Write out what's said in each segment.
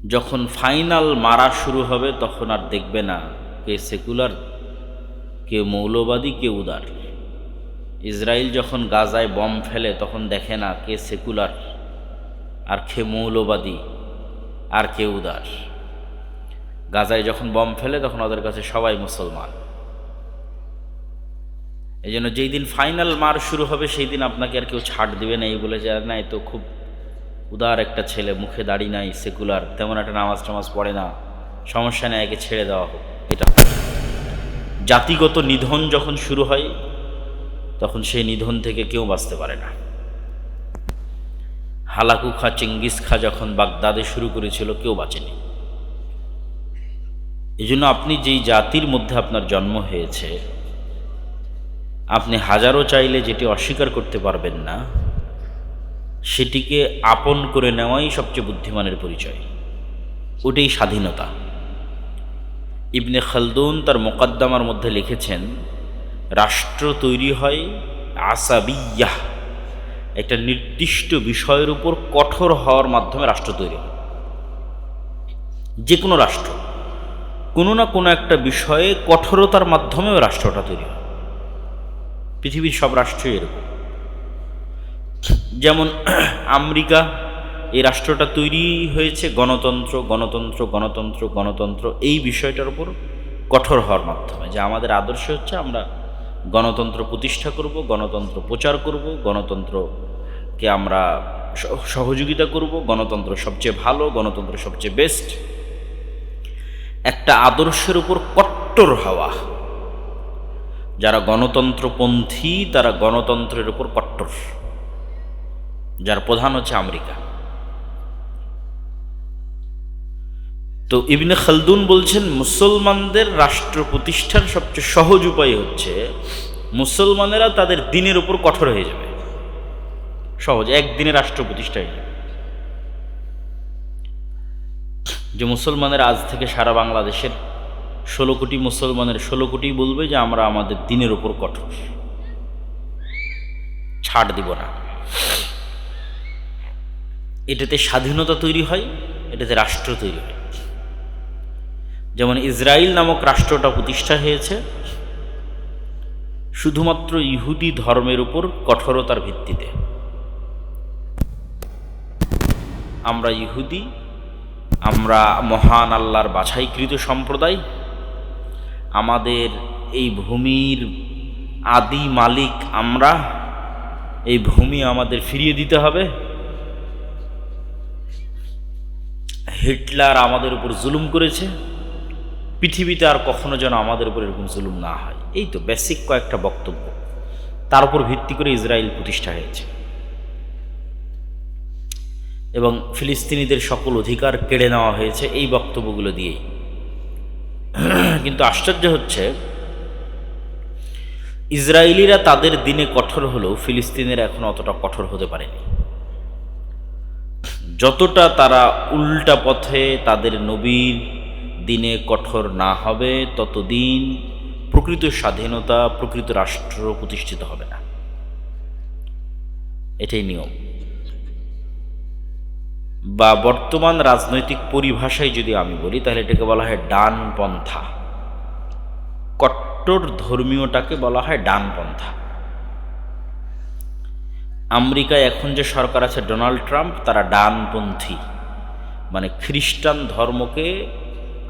যখন ফাইনাল মারা শুরু হবে তখন আর দেখবে না কে সেকুলার, কে মৌলবাদী, কে উদার। ইসরায়েল যখন গাজায় বম ফেলে তখন দেখে না কে সেকুলার আর কে মৌলবাদী আর কে উদার। গাজায় যখন বম ফেলে তখন ওদের কাছে সবাই মুসলমান। এই জন্য যেই দিন ফাইনাল মার শুরু হবে সেই দিন আপনাকে আর কেউ ছাড় দিবে না এই বলে যে না এ তো খুব উদার একটা ছেলে, মুখে দাড়ি নাই, সেকুলার, তেমন একটা নামাজ টামাজ পড়ে না, সমস্যা নেই, একে ছেড়ে দেওয়া হোক। এটা জাতিগত নিধন যখন শুরু হয় তখন সেই নিধন থেকে কেউ বাঁচতে পারে না। হালাকু খা, চেঙ্গিস খা যখন বাগদাদে শুরু করেছিল কেউ বাঁচেনি। এই জন্য আপনি যেই জাতির মধ্যে আপনার জন্ম হয়েছে, আপনি হাজারো চাইলে যেটি অস্বীকার করতে পারবেন না, সেটিকে আপন করে নেওয়াই সবচেয়ে বুদ্ধিমানের পরিচয়। ওটাই স্বাধীনতা। ইবনে খালদুন তার মোকদ্দমার মধ্যে লিখেছেন, রাষ্ট্র তৈরি হয় আসাবিয়াহ, একটা নির্দিষ্ট বিষয়ের উপর কঠোর হওয়ার মাধ্যমে রাষ্ট্র তৈরি হয়। যে কোনো রাষ্ট্র কোনো না কোনো একটা বিষয়ে কঠোরতার মাধ্যমেও রাষ্ট্রটা তৈরি হয়। পৃথিবীর সব রাষ্ট্রই এরকম। যেমন আমেরিকা, এই রাষ্ট্রটা তৈরি হয়েছে গণতন্ত্র গণতন্ত্র গণতন্ত্র গণতন্ত্র এই বিষয়টার উপর কঠোর হওয়ার মাধ্যমে, যে আমাদের আদর্শ হচ্ছে আমরা গণতন্ত্র প্রতিষ্ঠা করব, গণতন্ত্র প্রচার করব, গণতন্ত্রকে আমরা সহযোগিতা করব, গণতন্ত্র সবচেয়ে ভালো, গণতন্ত্র সবচেয়ে বেস্ট। একটা আদর্শের উপর কট্টর হওয়া। যারা গণতন্ত্রপন্থী তারা গণতন্ত্রের উপর কট্টর, যার প্রধান হচ্ছে আমেরিকা। তো ইবনে খালদুন বলছেন মুসলমানদের রাষ্ট্র প্রতিষ্ঠার সবচেয়ে সহজ উপায় হচ্ছে মুসলমানেরা তাদের দিনের উপর কঠোর হয়ে যাবে। সহজ, একদিনে রাষ্ট্র প্রতিষ্ঠা হয়ে যাবে। যে মুসলমানের আজ থেকে সারা বাংলাদেশের 16 কোটি মুসলমানের 16 কোটি বলবে যে আমরা আমাদের দিনের উপর কঠোর, ছাড় দিব না। এটাতে স্বাধীনতা তৈরি হয়, এটাতে রাষ্ট্র তৈরি হয়। যেমন ইসরায়েল নামক রাষ্ট্রটা প্রতিষ্ঠা হয়েছে শুধুমাত্র ইহুদি ধর্মের উপর কঠোরতার ভিত্তিতে। আমরা ইহুদি, আমরা মহান আল্লাহর বাছাইকৃত সম্প্রদায়, আমাদের এই ভূমির আদি মালিক আমরা, এই ভূমি আমাদের ফিরিয়ে দিতে হবে। হিটলার আমাদের উপর জুলুম করেছে, পৃথিবীতে আর কখনো যেন আমাদের উপর এরকম জুলুম না হয়। এই তো বেসিক কয়েকটা বক্তব্য, তার উপর ভিত্তি করে ইসরায়েল প্রতিষ্ঠা হয়েছে এবং ফিলিস্তিনিদের সকল অধিকার কেড়ে নেওয়া হয়েছে এই বক্তব্যগুলো দিয়েই। কিন্তু আশ্চর্য হচ্ছে ইসরায়েলিরা তাদের দিনে কঠোর হলেও ফিলিস্তিনের এখন অতটা কঠোর হতে পারেনি। যতটা তারা উল্টা পথে তাদের নবীর দিনে কঠোর না হবে ততদিন প্রকৃত স্বাধীনতা, প্রকৃত রাষ্ট্র প্রতিষ্ঠিত হবে না। এটাই নিয়ম। বা বর্তমান রাজনৈতিক পরিভাষায় যদি আমি বলি তাহলে এটাকে বলা হয় ডানপন্থা। কট্টর ধর্মীয়টাকে বলা হয় ডানপন্থা। আমেরিকায় এখন যে সরকার আছে ডোনাল্ড ট্রাম্প, তারা ডানপন্থী, মানে খ্রিস্টান ধর্মকে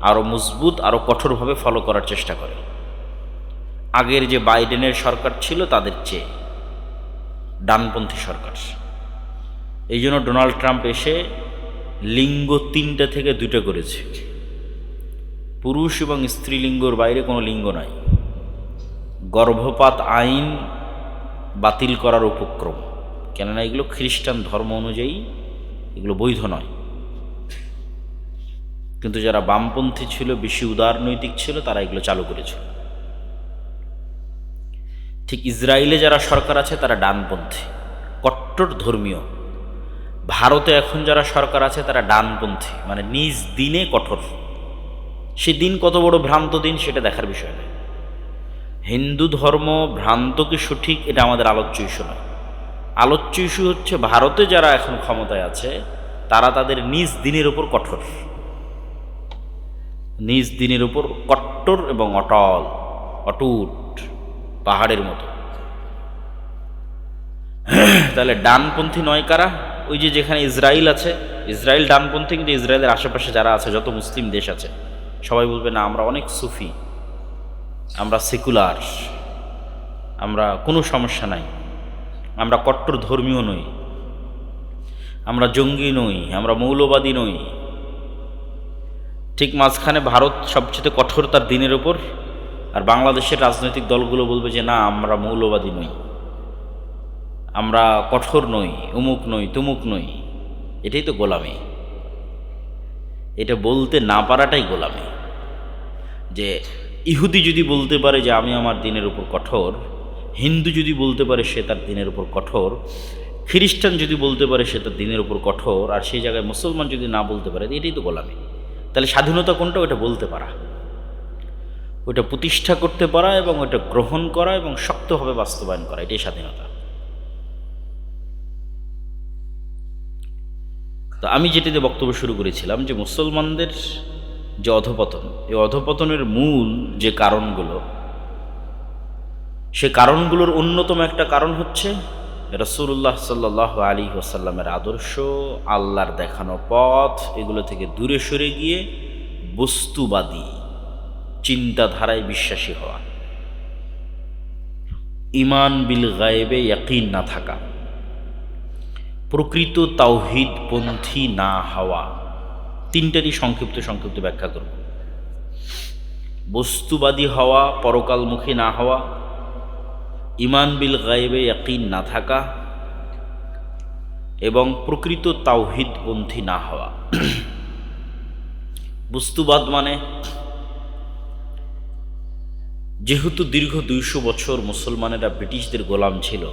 আরও মজবুত, আরও কঠোরভাবে ফলো করার চেষ্টা করে। আগের যে বাইডেনের সরকার ছিল তাদের চেয়ে ডানপন্থী সরকার। এই জন্য ডোনাল্ড ট্রাম্প এসে লিঙ্গ 3টা থেকে 2টা করেছে। পুরুষ এবং স্ত্রীলিঙ্গর বাইরে কোনো লিঙ্গ নাই। গর্ভপাত আইন বাতিল করার উপক্রম, কেননা এগুলো খ্রিস্টান ধর্ম অনুযায়ী এগুলো বৈধ নয়। কিন্তু যারা বামপন্থী ছিল, বেশি উদারনৈতিক ছিল, তারা এগুলো চালু করেছিল। ঠিক ইসরায়েলে যারা সরকার আছে তারা ডানপন্থী, কট্টর ধর্মীয়। ভারতে এখন যারা সরকার আছে তারা ডানপন্থী, মানে নিজ দিনে কঠোর। সে দিন কত বড় ভ্রান্ত দিন সেটা দেখার বিষয় নয়। হিন্দু ধর্ম ভ্রান্ত কি সঠিক এটা আমাদের আলোচ্য ইস্যু নয়। আলোচ্য ইস্যু হচ্ছে ভারতে যারা এখন ক্ষমতায় আছে তারা তাদের নিজ দিনের উপর কঠোর। নিজ দিনের উপর কট্টর এবং অটল, অটুট, পাহাড়ের মতো। তাহলে ডানপন্থী নয় কারা? ওই যে যেখানে ইসরায়েল আছে, ইসরায়েল ডানপন্থী, কিন্তু ইসরায়েলের আশেপাশে যারা আছে, যত মুসলিম দেশ আছে, সবাই বলবে না আমরা অনেক সুফি, আমরা সেকুলার, আমরা কোনো সমস্যা নাই, আমরা কট্টর ধর্মীয় নই, আমরা জঙ্গি নই, আমরা মৌলবাদী নই। ঠিক মাঝখানে ভারত সবচেয়ে কঠোর তার দিনের ওপর, আর বাংলাদেশের রাজনৈতিক দলগুলো বলবে যে না আমরা মৌলবাদী নই, আমরা কঠোর নই, উমুক নই, তুমুক নই। এটাই তো গোলামি। এটা বলতে না পারাটাই গোলামি। যে ইহুদি যদি বলতে পারে যে আমি আমার দিনের উপর কঠোর, হিন্দু যদি বলতে পারে সে তার দিনের উপর কঠোর, খ্রিস্টান যদি বলতে পারে সে তার দিনের উপর কঠোর, আর সেই জায়গায় মুসলমান যদি না বলতে পারে, এটাই তো গোলামি। তাহলে স্বাধীনতা কোনটা? ওটা বলতে পারা, ওটা প্রতিষ্ঠা করতে পারা এবং ওটা গ্রহণ করা এবং শক্তভাবে বাস্তবায়ন করা, এটাই স্বাধীনতা। তো আমি যেটিতে বক্তব্য শুরু করেছিলাম যে মুসলমানদের যে অধঃপতন, এই অধঃপতনের মূল যে কারণগুলো, সে কারণগুলোর অন্যতম একটা কারণ হচ্ছে রাসূলুল্লাহ সাল্লাল্লাহু আলাইহি ওয়াসাল্লামের আদর্শ, আল্লাহর দেখানো পথ, এগুলো থেকে দূরে সরে গিয়ে বস্তুবাদী চিন্তাধারায় বিশ্বাসী হওয়া, ঈমান বিল গায়েবে ইয়াকিন না থাকা, প্রকৃত তাওহীদপন্থী না হওয়া। তিনটারই সংক্ষিপ্ত ব্যাখ্যা করব। বস্তুবাদী হওয়া, পরকালমুখী না হওয়া, ঈমান বিল গায়েবে ইয়াকিন না থাকা, এবং প্রকৃত তাওহীদপন্থী না হওয়া। বস্তুবাদ মানে, যেহেতু দীর্ঘ 200 বছর মুসলমানেরা ব্রিটিশদের গোলাম ছিল,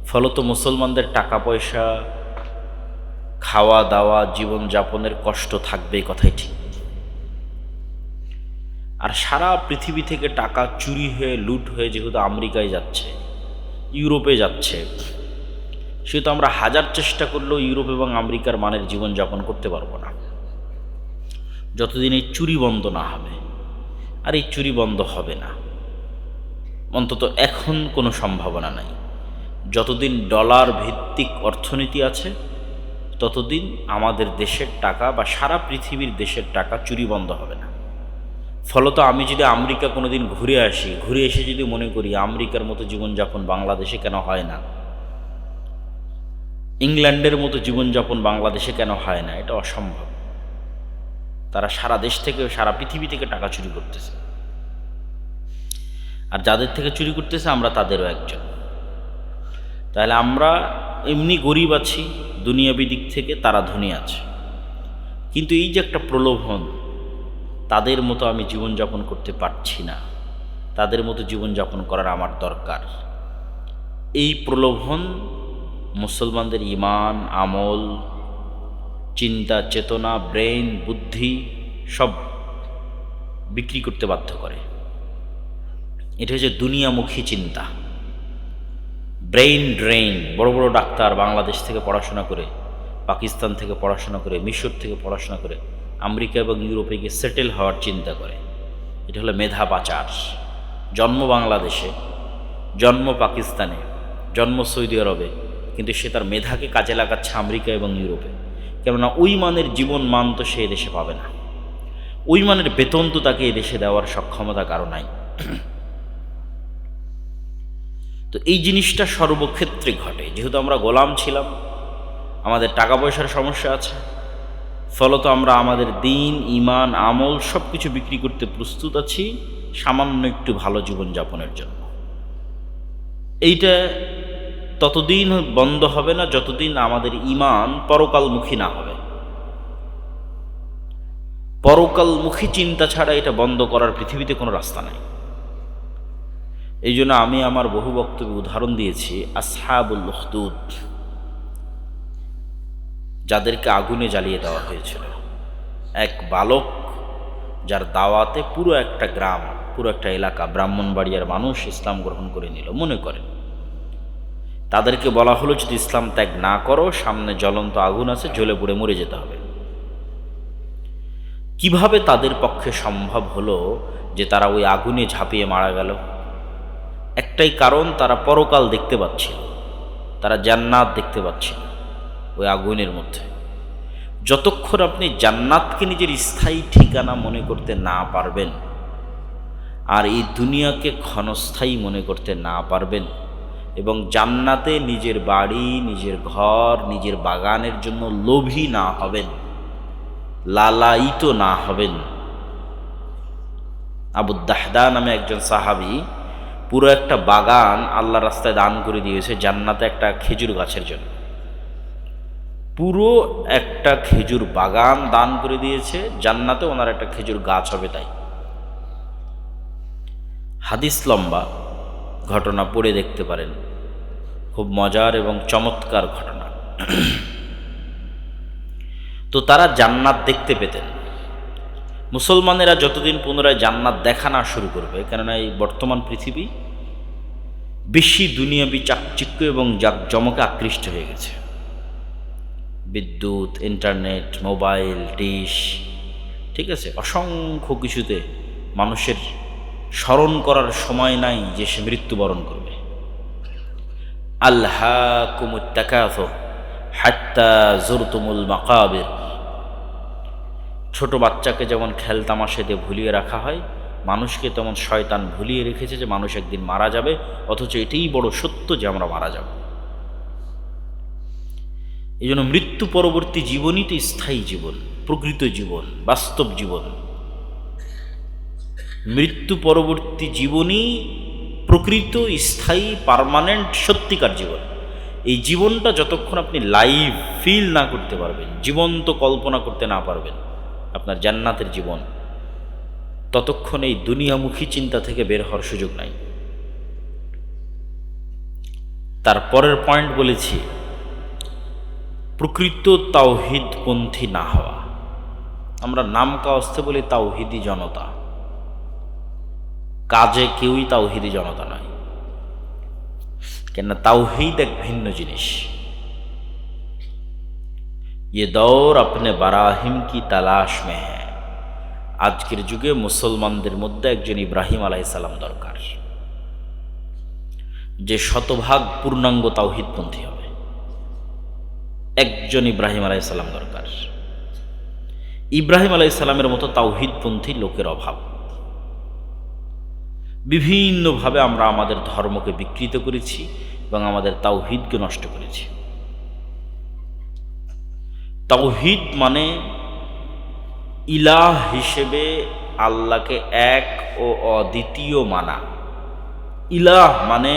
ফলত মুসলমানদের টাকা পয়সা, খাওয়া দাওয়া, জীবনযাপনের কষ্ট থাকবে, কথাই ঠিক। আর সারা পৃথিবী থেকে টাকা চুরি হয়ে, লুট হয়ে যেহেতু আমেরিকায় যাচ্ছে, ইউরোপে যাচ্ছে, সেহেতু আমরা হাজার চেষ্টা করলেও ইউরোপ এবং আমেরিকার মানের জীবনযাপন করতে পারবো না, যতদিন এই চুরি বন্ধ না হবে। আর এই চুরি বন্ধ হবে না, অন্তত এখন কোনো সম্ভাবনা নাই। যতদিন ডলার ভিত্তিক অর্থনীতি আছে, ততদিন আমাদের দেশের টাকা বা সারা পৃথিবীর দেশের টাকা চুরি বন্ধ হবে না। ফলত আমি যদি আমেরিকা কোনো দিন ঘুরে আসি, ঘুরে এসে যদি মনে করি আমেরিকার মতো জীবনযাপন বাংলাদেশে কেন হয় না, ইংল্যান্ডের মতো জীবনযাপন বাংলাদেশে কেন হয় না, এটা অসম্ভব। তারা সারা দেশ থেকে, সারা পৃথিবী থেকে টাকা চুরি করতেছে, আর যাদের থেকে চুরি করতেছে আমরা তাদেরও একজন। তাহলে আমরা এমনি গরিব আছি দুনিয়াবি দিক থেকে, তারা ধনী আছে। কিন্তু এই যে একটা প্রলোভন, তাদের মতো আমি জীবনযাপন করতে পারছি না, তাদের মতো জীবনযাপন করার আমার দরকার, এই প্রলোভন মুসলমানদের ঈমান, আমল, চিন্তা, চেতনা, ব্রেন, বুদ্ধি সব বিক্রি করতে বাধ্য করে। এটা হচ্ছে দুনিয়ামুখী চিন্তা, ব্রেইন ড্রেইন। বড় বড় ডাক্তার বাংলাদেশ থেকে পড়াশোনা করে, পাকিস্তান থেকে পড়াশোনা করে, মিশর থেকে পড়াশোনা করে আমেরিকা এবং ইউরোপে গিয়ে সেটেল হওয়ার চিন্তা করে। এটা হলো মেধা পাচার। জন্ম বাংলাদেশে, জন্ম পাকিস্তানে, জন্ম সৌদি আরবে, কিন্তু সে তার মেধাকে কাজে লাগাচ্ছে আমেরিকা এবং ইউরোপে। কেননা ওই মানের জীবন মান তো সে দেশে পাবে না, ওই মানের বেতন তো তাকে এই দেশে দেওয়ার সক্ষমতা কারো নাই। তো এই জিনিসটা সর্বক্ষেত্রে ঘটে। যেহেতু আমরা গোলাম ছিলাম, আমাদের টাকা পয়সার সমস্যা আছে, ফলত আমরা আমাদের দিন, ঈমান, আমল সব কিছু বিক্রি করতে প্রস্তুত আছি সামান্য একটু ভালো জীবনযাপনের জন্য। এইটা ততদিন বন্ধ হবে না যতদিন আমাদের ঈমান পরকালমুখী না হবে। পরকালমুখী চিন্তা ছাড়া এটা বন্ধ করার পৃথিবীতে কোনো রাস্তা নাই। এই জন্য আমি আমার বহু বক্তব্যে উদাহরণ দিয়েছি আসহাবুল উখদুদ, যাদেরকে আগুনে জ্বালিয়ে দেওয়া হয়েছিল। এক বালক যার দাওয়াতে পুরো একটা গ্রাম, পুরো একটা এলাকা, ব্রাহ্মণবাড়িয়ার মানুষ ইসলাম গ্রহণ করে নিল। মনে করেন তাদেরকে বলা হলো যদি ইসলাম ত্যাগ না করো, সামনে জ্বলন্ত আগুন আছে, জ্বলে পুড়ে মরে যেতে হবে। কিভাবে তাদের পক্ষে সম্ভব হলো যে তারা ওই আগুনে ঝাঁপিয়ে মারা গেল? একটাই কারণ, তারা পরকাল দেখতে পাচ্ছিল, তারা জান্নাত দেখতে পাচ্ছিল ওই আগুনের মধ্যে। যতক্ষণ আপনি জান্নাতকে নিজের স্থায়ী ঠিকানা মনে করতে না পারবেন আর এই দুনিয়াকে ক্ষণস্থায়ী মনে করতে না পারবেন এবং জান্নাতে নিজের বাড়ি, নিজের ঘর, নিজের বাগানের জন্য লোভী না হবেন, লালায়িত না হবেন। আবু দাহদা নামে একজন সাহাবী পুরো একটা বাগান আল্লাহ রাস্তায় দান করে দিয়েছে জান্নাতে একটা খেজুর গাছের জন্য। পুরো একটা খেজুর বাগান দান করে দিয়েছে জান্নাতে, ওনার একটা খেজুর গাছ হবে তাই। হাদিস লম্বা, ঘটনা পড়ে দেখতে পারেন, খুব মজার এবং চমৎকার ঘটনা। তো তারা জান্নাত দেখতে পেতেন। মুসলমানেরা যতদিন পুনরায় জান্নাত দেখা না শুরু করবে, কেননা এই বর্তমান পৃথিবী বেশি দুনিয়াবি চাকচিক্য এবং জাকজমকে আকৃষ্ট হয়ে গেছে। বিদ্যুৎ, ইন্টারনেট, মোবাইল, ডিশ, ঠিক আছে, অসংখ্য কিছুতে মানুষের স্মরণ করার সময় নাই যে সে মৃত্যুবরণ করবে। আলহাকুমুত তাকাসুর হাত্তা যুরতুমুল মাকাবির। ছোট বাচ্চাকে যেমন খেলতামাশা দিয়ে ভুলিয়ে রাখা হয়, মানুষকে তেমন শয়তান ভুলিয়ে রেখেছে যে মানুষ একদিন মারা যাবে, অথচ এটাই বড় সত্য যে আমরা মারা যাব। এই জন্য মৃত্যু পরবর্তী জীবনই তো স্থায়ী জীবন, প্রকৃত জীবন, বাস্তব জীবন। মৃত্যু পরবর্তী জীবনই প্রকৃত, স্থায়ী, পার্মানেন্ট, সত্যিকার জীবন। এই জীবনটা যতক্ষণ আপনি লাইভ ফিল না করতে পারবেন, জীবন্ত কল্পনা করতে না পারবেন আপনার জান্নাতের জীবন, ততক্ষণ এই দুনিয়ামুখী চিন্তা থেকে বের হওয়ার সুযোগ নাই। তারপরের পয়েন্ট বলেছি, প্রকৃত তাওহীদপন্থী না হওয়া। আমরা নাম কাওয়াস্তে বলি তাওহীদি জনতা, কাজে কেউই তাওহীদি জনতা নয়। কেননা তাওহীদ এক ভিন্ন জিনিস। ये दौर अपने बराहिम की तलाश में है। আজকের যুগে মুসলমানদের মধ্যে একজন ইব্রাহিম আলাইহিস সালাম দরকার, যে শতভাগ পূর্ণাঙ্গ তাওহীদপন্থী হবে। একজন ইব্রাহিম আলাইহিস সালাম দরকার। ইব্রাহিম আলাইহিস সালামের মতো তাওহীদপন্থী লোকের অভাব। বিভিন্নভাবে আমরা আমাদের ধর্মকে বিকৃত করেছি এবং আমাদের তাওহীদকে নষ্ট করেছি। তাওহীদ মানে ইলাহ হিসেবে আল্লাহকে এক ও অদ্বিতীয় মানা। ইলাহ মানে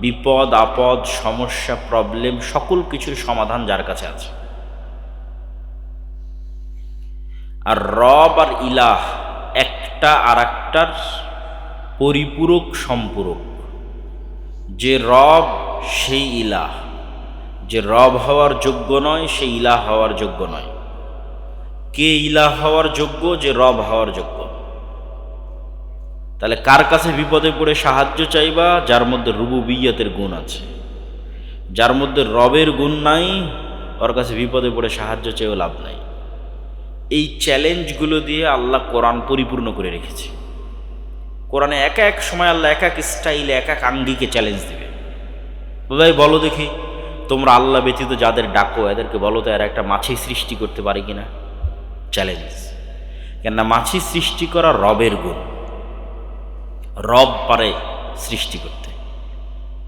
বিপদ আপদ, সমস্যা, প্রবলেম, সকল কিছুর সমাধান যার কাছে আছে। আর রব আর ইলাহ একটা আর একটার পরিপূরক, সম্পূরক। যে রব সেই ইলাহ, যে রব হওয়ার যোগ্য নয় সে ইলাহ হওয়ার যোগ্য নয়। কে ইলাহ হওয়ার যোগ্য? যে রব হওয়ার যোগ্য। তাহলে কার কাছে বিপদে পড়ে সাহায্য চাইবা? যার মধ্যে রুবুবিয়্যতের গুণ আছে। যার মধ্যে রবের গুণ নাই, ওর কাছে বিপদে পড়ে সাহায্য চেয়েও লাভ নাই। এই চ্যালেঞ্জগুলো দিয়ে আল্লাহ কোরআন পরিপূর্ণ করে রেখেছে। কোরআনে এক এক সময় আল্লাহ এক এক স্টাইলে, এক এক আঙ্গিকে চ্যালেঞ্জ দেবে। ভাই বলো দেখি, তোমরা আল্লাহ ব্যতীত যাদের ডাকো এদেরকে বলো তো এরা একটা মাছি সৃষ্টি করতে পারে কিনা? চ্যালেঞ্জ। কেননা মাছি সৃষ্টি করা রবের গুণ, রব পারে সৃষ্টি করতে।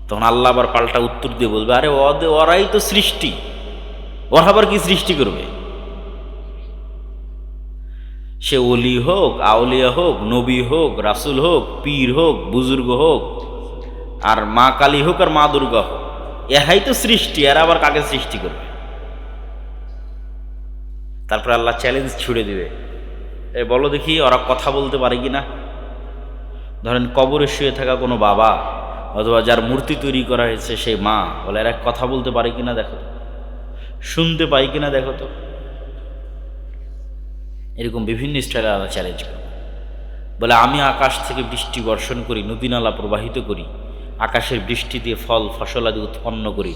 তখন আল্লাহ আবার পাল্টা উত্তর দিয়ে বলবে, আরে ওরাই তো সৃষ্টি, ওরা আবার কি সৃষ্টি করবে? সে ওলি হোক, আউলিয়া হোক, নবী হোক, রাসূল হোক, পীর হোক, বুজুর্গ হোক, আর মা কালী হোক আর মা দুর্গা হোক, এরাই তো সৃষ্টি, এরা আবার কাকে সৃষ্টি করবে? তারপরে আল্লাহ চ্যালেঞ্জ ছুড়ে দিবে, বলো দেখি ওরা কথা বলতে পারে কিনা। ধরেন কবরে শুয়ে থাকা কোনো বাবা অথবা যার মূর্তি তৈরি করা হয়েছে সেই মা, বলে এরা কথা বলতে পারে কিনা দেখো, শুনতে পাই কিনা দেখো তো। এরকম বিভিন্ন স্টাইলে আল্লাহ চ্যালেঞ্জ করবে। বলে আমি আকাশ থেকে বৃষ্টি বর্ষণ করি, নদী নালা প্রবাহিত করি, আকাশের বৃষ্টি দিয়ে ফল ফসল আদি উৎপন্ন করি।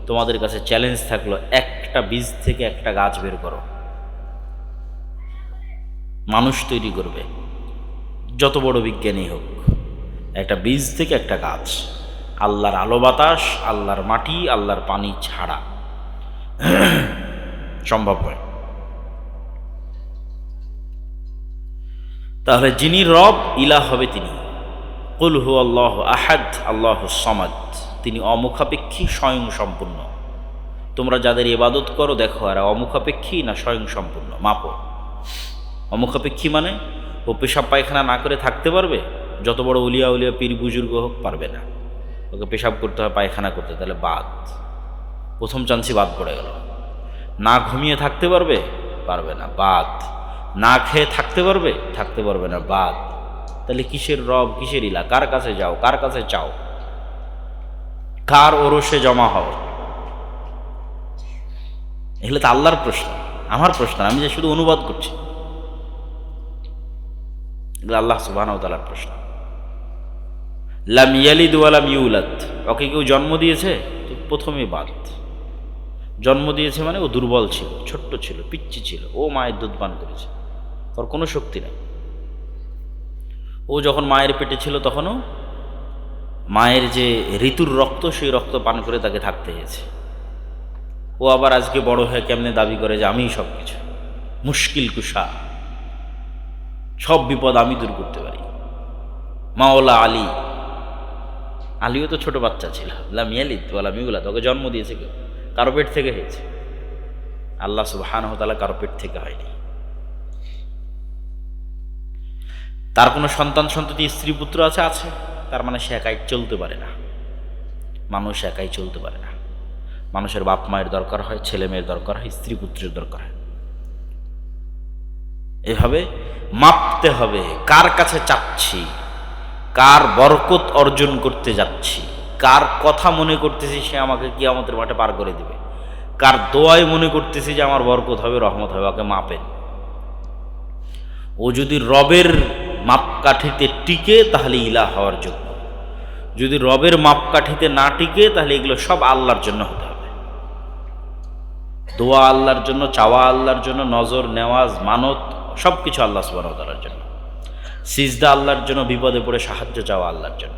তোমাদের কাছে চ্যালেঞ্জ থাকলো, একটা বীজ থেকে একটা গাছ বের করো। মানুষ তৈরি করবে, যত বড় বিজ্ঞানী হোক। একটা বীজ থেকে একটা গাছ, আল্লাহর আলো বাতাস, আল্লাহর মাটি, আল্লাহর পানি ছাড়া সম্ভব হয়। তাহলে যিনি রব, ইলাহ হবে তিনি। কুল হু আল্লাহ আহাদ আল্লাহুস সামাদ, তিনি অমুখাপেক্ষী, স্বয়ং সম্পূর্ণ। তোমরা যাদের ইবাদত করো দেখো এরা অমুখাপেক্ষী না স্বয়ং সম্পূর্ণ, মাপো। অমুখাপেক্ষী মানে ও পেশাব পায়খানা না করে থাকতে পারবে? যত বড় উলিয়া উলিয়া পীর বুজুর্গ হোক, পারবে না। ওকে পেশাব করতে হয়, পায়খানা করতে, তাহলে বাদ, প্রথম চান্সই বাদ পড়ে গেল। না ঘুমিয়ে থাকতে পারবে? পারবে না, বাদ। না খেয়ে থাকতে পারবে? থাকতে পারবে না, বাদ। তাহলে কিসের রব, কিসের ইলা? কার কাছে যাও, কার কাছে চাও, কার ওরসে জমা হও? এগুলো তো আল্লাহর প্রশ্ন, আমার প্রশ্ন। আমি যে শুধু অনুবাদ করছি, এগুলো আল্লাহ সুবহানাহু ওয়া তাআলার প্রশ্ন। লাম ইয়ালিদ ওয়া লাম ইউলাদ, ওকে কেউ জন্ম দিয়েছে? তো প্রথমেই বাদ। জন্ম দিয়েছে মানে ও দুর্বল ছিল, ছোট্ট ছিল, পিচ্চি ছিল, ও মায়ের দুধ পান করেছে, ওর কোনো শক্তি নেই। ও যখন মায়ের পেটে ছিল তখনও মায়ের যে ঋতুর রক্ত, সেই রক্ত পান করে তাকে থাকতে হয়েছে। ও আবার আজকে বড় হয়ে কেমনে দাবি করে যে আমিই সব কিছু, মুশকিল কুশা, সব বিপদ আমি দূর করতে পারি, মাওলা আলী। আলীও তো ছোট বাচ্চা ছিল। লাম ইয়ালিদ ওয়া লাম ইউলাদ, ওকে জন্ম দিয়েছে কেউ? কারো পেট থেকে হয়েছে। আল্লাহ সুবহানাহু ওয়া তাআলা কারো পেট থেকে হয়নি। তার কোনো সন্তান সন্ততি, স্ত্রী পুত্র আছে? আছে। তার মানে সে একাই চলতে পারে না। মানুষ একাই চলতে পারে না। মানুষের বাপ মায়ের দরকার হয়, ছেলে মেয়ের দরকার হয়, স্ত্রী পুত্রের দরকার হয়। এভাবে মাপতে হবে, কার কাছে চাচ্ছি, কার বরকত অর্জন করতে যাচ্ছি, কার কথা মনে করতেছি সে আমাকে কিয়ামতের মাঠে পার করে দিবে, কার দোয়ায় মনে করতেছি যে আমার বরকত হবে, রহমত হবে, ওকে মাপেন। ও যদি রবের মাপকাঠিতে টিকে তাহলে ইলাহ হওয়ার যোগ্য। যদি রবের মাপকাঠিতে না টিকে তাহলে এগুলো সব আল্লাহর জন্য হতে হবে। দোয়া আল্লাহর জন্য, চাওয়া আল্লাহর জন্য, নজর, নেওয়াজ, মানত সব কিছু আল্লাহ সুবহানাহু ওয়া তাআলার জন্য, সিজদা আল্লাহর জন্য, বিপদে পড়ে সাহায্য চাওয়া আল্লাহর জন্য।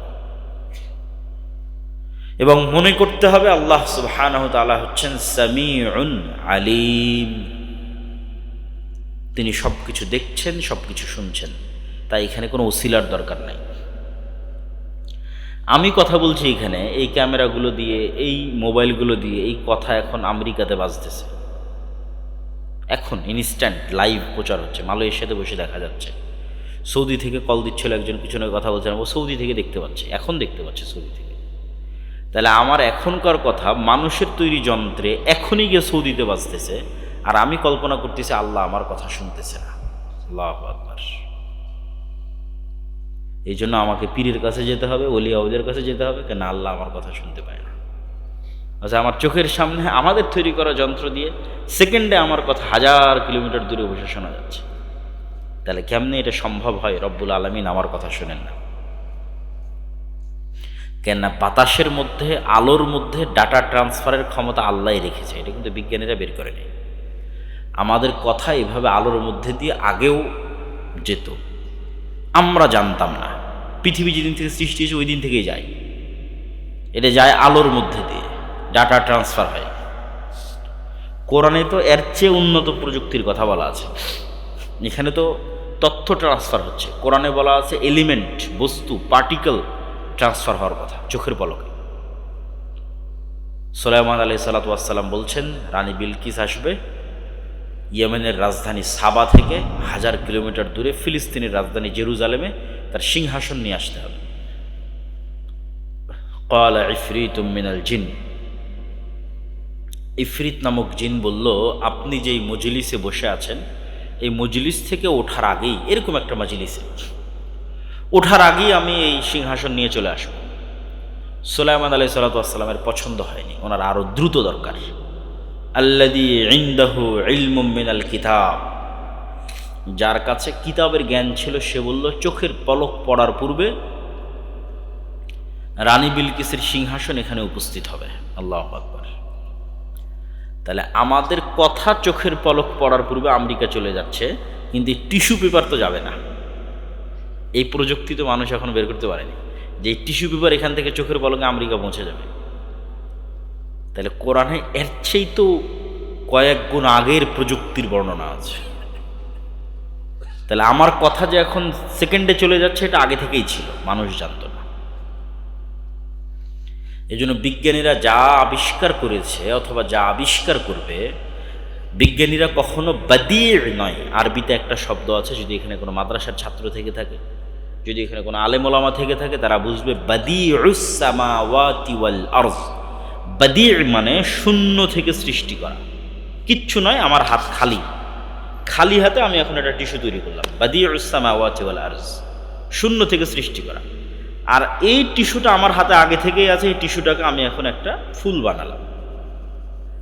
এবং মনে করতে হবে আল্লাহ সুবহানাহু ওয়া তাআলা হচ্ছেন সামিউন আলিম, তিনি সব কিছু দেখছেন, সব কিছু শুনছেন। তাই এখানে কোনো ওসিলার দরকার নাই। আমি কথা বলছি এখানে, এই ক্যামেরাগুলো দিয়ে, এই মোবাইলগুলো দিয়ে, এই কথা এখন আমেরিকাতে বাজতেছে, এখন ইনস্ট্যান্ট লাইভ প্রচার হচ্ছে, মালয়েশিয়াতে বসে দেখা যাচ্ছে। সৌদি থেকে কল দিচ্ছিল একজন, পিছনে কথা বলছিলাম, ও সৌদি থেকে দেখতে পাচ্ছে, এখন দেখতে পাচ্ছে সৌদি থেকে। তাহলে আমার এখনকার কথা মানুষের তৈরি যন্ত্রে এখনই গিয়ে সৌদিতে বাজতেছে, আর আমি কল্পনা করতেছি আল্লাহ আমার কথা শুনতেছে না। আল্লাহু আকবার। এই জন্য আমাকে পীরের কাছে যেতে হবে, ওলিয়াউদের কাছে যেতে হবে, কেন আল্লাহ আমার কথা শুনতে পায় না। আচ্ছা, আমার চোখের সামনে আমাদের তৈরি করা যন্ত্র দিয়ে সেকেন্ডে আমার কথা 1000 কিলোমিটার দূরে বসে শোনা যাচ্ছে। তাহলে কেমনে এটা সম্ভব হয় রব্বুল আলামিন আমার কথা শোনেন না? কেননা বাতাসের মধ্যে, আলোর মধ্যে ডাটা ট্রান্সফারের ক্ষমতা আল্লাহই রেখেছে, এটা কিন্তু বিজ্ঞানীরা বের করেনি। আমাদের কথা এভাবে আলোর মধ্যে দিয়ে আগেও যেত, আমরা জানতাম না। পৃথিবী যেদিন থেকে সৃষ্টি হয়েছে ওই দিন থেকেই যায়, এটা যায় আলোর মধ্যে দিয়ে, ডাটা ট্রান্সফার হয়। কোরআনে তো এর চেয়ে উন্নত প্রযুক্তির কথা বলা আছে। এখানে তো তথ্য ট্রান্সফার হচ্ছে। কোরআনে বলা আছে এলিমেন্ট, বস্তু, পার্টিকেল ট্রান্সফার হওয়ার কথা চোখের পলকে। সুলাইমান আলাইহিস সালাতু ওয়াস সালাম বলছেন রানী বিলকিস আসবে ইয়েমেনের রাজধানী সাবা থেকে 1000 কিলোমিটার দূরে ফিলিস্তিনের রাজধানী জেরুজালেমে তার সিংহাসন নিয়ে আসতে হবে। ক্বালা ইফরিতুম মিনাল জিন, ইফরিত নামক জিন বলল, আপনি যেই মজলিসে বসে আছেন এই মজলিস থেকে ওঠার আগেই, এরকম একটা মজলিসে ওঠার আগেই আমি এই সিংহাসন নিয়ে চলে আসব। সুলাইমান আলাইহিস সালাতু ওয়াস সালামের পছন্দ হয়নি, ওনার আরো দ্রুত দরকার। আল্লাযী ইনদাহু ইলমুম মিনাল কিতাব, যার কাছে কিতাবের জ্ঞান ছিল সে বলল চোখের পলক পড়ার পূর্বে রানী বিলকিসের সিংহাসন এখানে উপস্থিত হবে। আল্লাহু আকবার। তাহলে আমাদের কথা চোখের পলক পড়ার পূর্বে আমেরিকা চলে যাচ্ছে, কিন্তু টিস্যু পেপার তো যাবে না। এই প্রযুক্তি তো মানুষ এখন বের করতে পারেনি যে এই টিস্যু পেপার এখান থেকে চোখের পলকে আমেরিকা পৌঁছে যাবে। তাহলে কোরআনে এর চেয়েই তো কয়েক গুণ আগের প্রযুক্তির বর্ণনা আছে। তাহলে আমার কথা যে এখন সেকেন্ডে চলে যাচ্ছে, এটা আগে থেকেই ছিল, মানুষ জানতো না। এই জন্য বিজ্ঞানীরা যা আবিষ্কার করেছে অথবা যা আবিষ্কার করবে, বিজ্ঞানীরা কখনো বাদির নয়। আরবিতে একটা শব্দ আছে, যদি এখানে কোনো মাদ্রাসার ছাত্র থেকে থাকে, যদি এখানে কোনো আলেম ওলামা থেকে থাকে, তারা বুঝবে বাদিউস সামাওয়াতি ওয়াল আরজ। বাদি মানে শূন্য থেকে সৃষ্টি করা, কিচ্ছু নয়, আমার হাত খালি, খালি হাতে আমি এখন একটা টিস্যু তৈরি করলাম। বাদিউস সামাওয়াতি ওয়াল আরজ, শূন্য থেকে সৃষ্টি করা। আর এই টিস্যুটা আমার হাতে আগে থেকেই আছে, এই টিস্যুটাকে আমি এখন একটা ফুল বানালাম।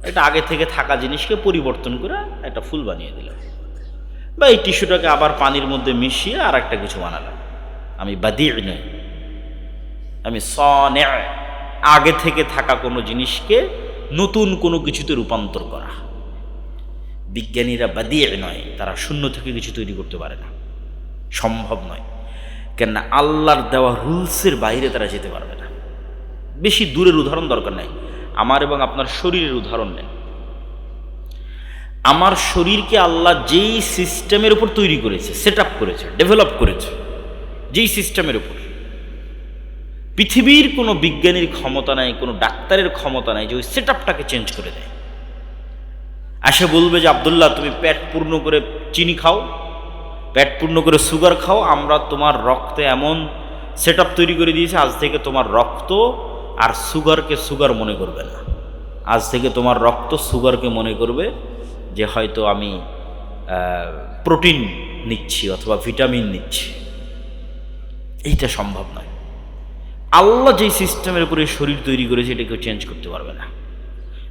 এটা আগে থেকে থাকা জিনিসকে পরিবর্তন করে একটা ফুল বানিয়ে দিলাম, বা এই টিস্যুটাকে আবার পানির মধ্যে মিশিয়ে আর একটা কিছু বানালাম। আমি বাদি নই, আমি সনে, আগে থেকে থাকা কোনো জিনিসকে নতুন কোনো কিছুতে রূপান্তর করা। বিজ্ঞানীরা বাদি নয়, তারা শূন্য থেকে কিছু তৈরি করতে পারে না, সম্ভব নয়। কেননা আল্লাহর দেওয়া রুলসের বাইরে তারা যেতে পারবে না। বেশি দূরের উদাহরণ দরকার নেই, আমার এবং আপনার শরীরের উদাহরণ নেন। আমার শরীরকে আল্লাহ যেই সিস্টেমের উপর তৈরি করেছে, সেট আপ করেছে, ডেভেলপ করেছে, যেই সিস্টেমের উপর, পৃথিবীর কোনো বিজ্ঞানীর ক্ষমতা নাই, কোনো ডাক্তারের ক্ষমতা নাই যে ওই সেট আপটাকে চেঞ্জ করে দেয়। আসে বলবে যে আব্দুল্লাহ তুমি পেট পূর্ণ করে চিনি খাও, পেট পূর্ণ করে সুগার খাও, আমরা তোমার রক্তে এমন সেট আপ তৈরি করে দিয়েছি, আজ থেকে তোমার রক্ত আর সুগারকে সুগার মনে করবে না। আজ থেকে তোমার রক্ত সুগারকে মনে করবে যে হয়তো আমি প্রোটিন নিচ্ছি অথবা ভিটামিন নিচ্ছি। এইটা সম্ভব নয়। আল্লাহ যেই সিস্টেমের উপরে শরীর তৈরি করেছে, এটা কেউ চেঞ্জ করতে পারবে না।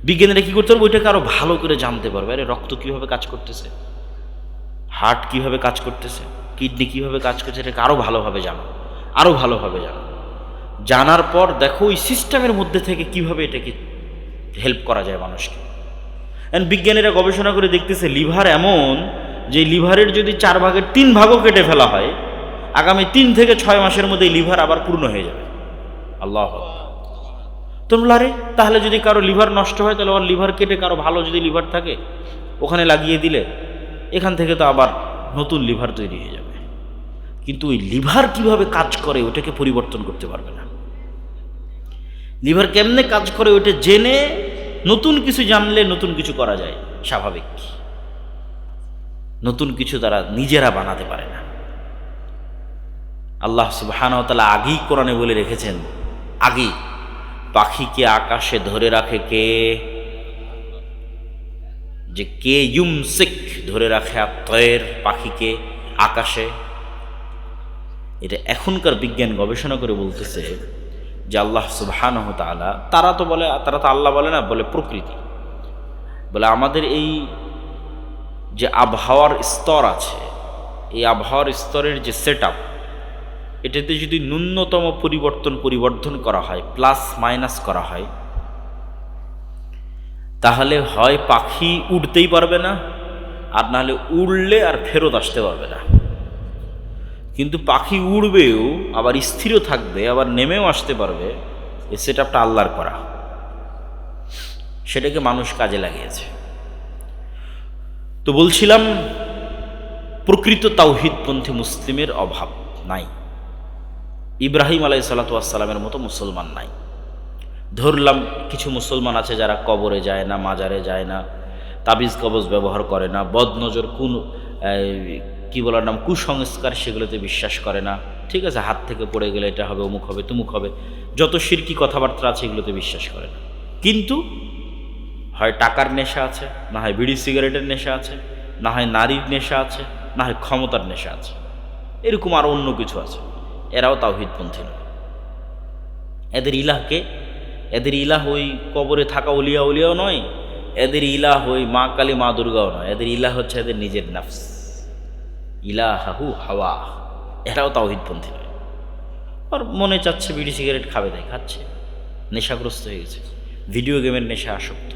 বিজ্ঞানীরা কী করতে পারবে? ওইটাকে আরও ভালো করে জানতে পারবে। আরে রক্ত কীভাবে কাজ করতেছে, হার্ট কীভাবে কাজ করতেছে, কিডনি কীভাবে কাজ করছে, এটাকে আরও ভালোভাবে জানো, আরও ভালোভাবে জানো। জানার পর দেখো ওই সিস্টেমের মধ্যে থেকে কিভাবে এটাকে হেল্প করা যায় মানুষকে। এন্ড বিজ্ঞানীরা গবেষণা করে দেখতেছে লিভার এমন যে লিভারের যদি 4 ভাগের 3 ভাগও কেটে ফেলা হয়, আগামী 3 থেকে 6 মাসের মধ্যে লিভার আবার পূর্ণ হয়ে যাবে। আল্লাহ, তোমরা রে, তাহলে যদি কারো লিভার নষ্ট হয়, তাহলে ওর লিভার কেটে কারো ভালো যদি লিভার থাকে ওখানে লাগিয়ে দিলে এখান থেকে তো আবার নতুন লিভার তৈরি হয়ে যাবে। কিন্তু ওই লিভার কিভাবে কাজ করে ওটাকে পরিবর্তন করতে পারবে না। লিভার কেমনে কাজ করে ওটা জেনে নতুন কিছু জানলে নতুন কিছু করা যায়, স্বাভাবিক। নতুন কিছু তারা নিজেরা বানাতে পারে না। আল্লাহ সুবহানাহু ওয়া তাআলা আগেই কোরআনে বলে রেখেছেন, আগেই, পাখিকে আকাশে ধরে রাখে কে? যে কে ইউমসিক, ধরে রাখে আত-তায়র, পাখিকে আকাশে। এটা এখনকার বিজ্ঞান গবেষণা করে বলতেছে যে আল্লাহ সুবহানাহু ওয়া তাআলা, তারা তো আল্লাহ বলে না, বলে প্রকৃতি, বলে আমাদের এই যে আবহাওয়ার স্তর আছে, এই আবহাওয়ার স্তরের যে সেট আপ, এটাতে যদি ন্যূনতম পরিবর্ধন করা হয়, প্লাস মাইনাস করা হয়, তাহলে হয় পাখি উড়তেই পারবে না, আর নাহলে উড়লে আর ফেরত আসতে পারবে না। কিন্তু পাখি উড়বেও, আবার স্থিরও থাকবে, আবার নেমেও আসতে পারবে। এই সেট আপটা আল্লাহর করা, সেটাকে মানুষ কাজে লাগিয়েছে। তো বলছিলাম, প্রকৃত তাওহীদপন্থী মুসলিমের অভাব নাই। ইব্রাহিম আলাইহিসসালাতু ওয়াসসালামের মতো মুসলমান নাই। ধরলাম কিছু মুসলমান আছে যারা কবরে যায় না, মাজারে যায় না, তাবিজ কবজ ব্যবহার করে না, বদনজর, কি বলার নাম, কুসংস্কার, সেগুলোতে বিশ্বাস করে না। ঠিক আছে, হাত থেকে পড়ে গেলে এটা হবে, অমুক হবে, তুমুক হবে, যত শিরকি কথাবার্তা আছে এগুলোতে বিশ্বাস করে না। কিন্তু হয় টাকার নেশা আছে, না হয় বিড়ি সিগারেটের নেশা আছে, না হয় নারীর নেশা আছে, না হয় ক্ষমতার নেশা আছে, এরকম আরও অন্য কিছু আছে। এরাও তাওহীদপন্থী নয়। এদের ইলাহ ওই কবরে থাকা উলিয়াও নয়, এদের ইলাহ ওই মা কালী মা দুর্গাও নয়। এদের ইলাহ হচ্ছে এদের নিজের নাফস, ইলাহু হাওয়া। এরাও তাওহীদপন্থী নয়। আর মনে চাচ্ছে বিড়ি সিগারেট খাবে, তাই খাচ্ছে, নেশাগ্রস্ত হয়ে গেছে, ভিডিও গেমের নেশা আসক্ত,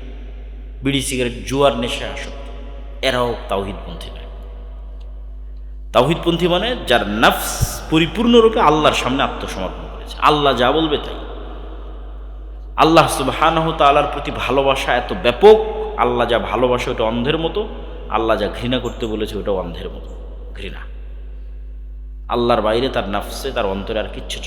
বিড়ি সিগারেট জুয়ার নেশা আসক্ত। এরাও তাওহীদপন্থী নয়। তাওহীদপন্থী মানে যার নফস পরিপূর্ণরূপে আল্লাহর সামনে আত্মসমর্পণ করেছে, আল্লাহ যা বলবে তাই। আল্লাহ সুবহানাহু তাআলার প্রতি ভালোবাসা এত ব্যাপক, আল্লাহ যা ভালোবাসে ওটা অন্ধের মতো, আল্লাহ যা ঘৃণা করতে বলেছে ওটাও অন্ধের মতো ঘৃণা। আল্লাহর বাইরে তার নফসে, তার অন্তরে আর কিচ্ছু চলে